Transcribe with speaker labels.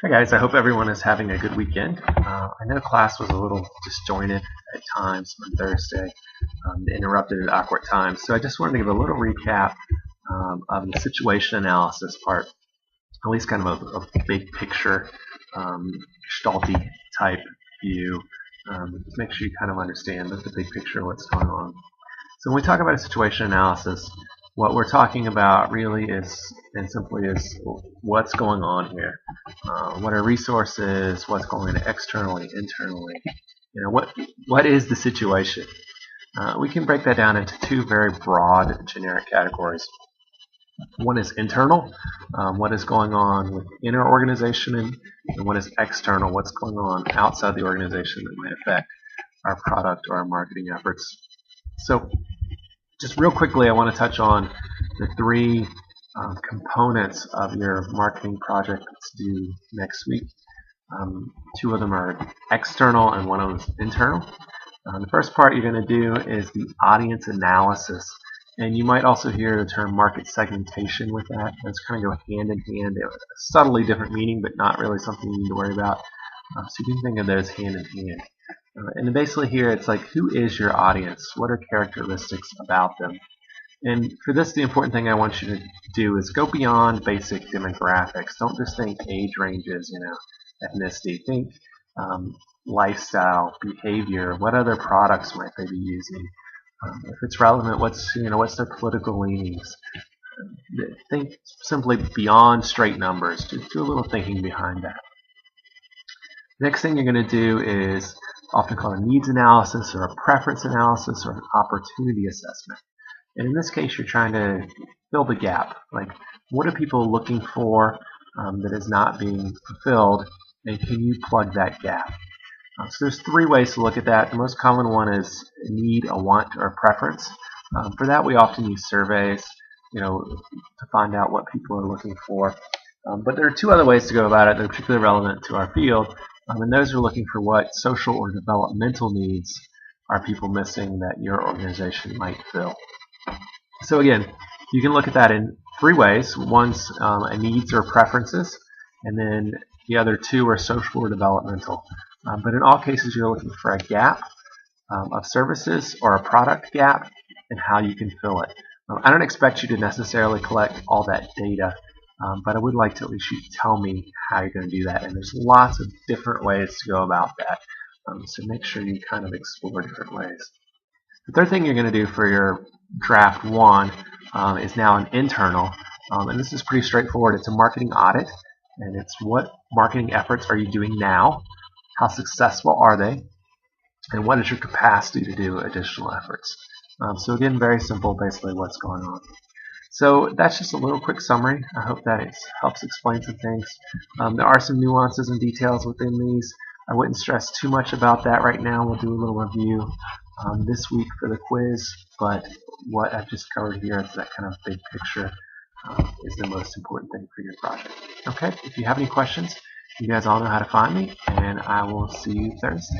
Speaker 1: Hey guys, I hope everyone is having a good weekend. I know class was a little disjointed at times on Thursday, interrupted at awkward times, so I just wanted to give a little recap of the situation analysis part, at least kind of a big picture, gestalty type view, to make sure you kind of understand the big picture of what's going on. So when we talk about a situation analysis, what we're talking about really is, and simply is, what's going on here. What are resources? What's going on externally, internally? What is the situation? We can break that down into two very broad, generic categories. One is internal, what is going on within our organization, and what is external, what's going on outside the organization that might affect our product or our marketing efforts. So just real quickly, I want to touch on the three components of your marketing project that's due next week. Two of them are external and one of them is internal. The first part you're going to do is the audience analysis. And you might also hear the term market segmentation with that. Those kind of go hand in hand. They have a subtly different meaning, but not really something you need to worry about. So you can think of those hand in hand. And basically here it's like, who is your audience? What are characteristics about them? And for this, the important thing I want you to do is go beyond basic demographics. Don't just think age ranges, ethnicity. Think lifestyle, behavior. What other products might they be using? If it's relevant, what's their political leanings? Think simply beyond straight numbers. Just do a little thinking behind that. Next thing you're going to do is often called a needs analysis or a preference analysis or an opportunity assessment. And in this case, you're trying to fill the gap. Like, what are people looking for that is not being fulfilled, and can you plug that gap? So there's three ways to look at that. The most common one is a need, a want, or a preference. For that, we often use surveys, to find out what people are looking for. But there are two other ways to go about it that are particularly relevant to our field. And those are looking for what social or developmental needs are people missing that your organization might fill. So again, you can look at that in three ways. One's a needs or preferences, and then the other two are social or developmental. But in all cases, you're looking for a gap of services or a product gap and how you can fill it. I don't expect you to necessarily collect all that data, but I would like to at least you tell me how you're going to do that. And there's lots of different ways to go about that. So make sure you kind of explore different ways. The third thing you're going to do for your draft one is now an internal. And this is pretty straightforward. It's a marketing audit. And it's what marketing efforts are you doing now? How successful are they? And what is your capacity to do additional efforts? So again, very simple, basically what's going on. So that's just a little quick summary. I hope that it helps explain some things. There are some nuances and details within these. I wouldn't stress too much about that right now. We'll do a little review this week for the quiz, but what I've just covered here is that kind of big picture is the most important thing for your project. Okay, if you have any questions, you guys all know how to find me, and I will see you Thursday.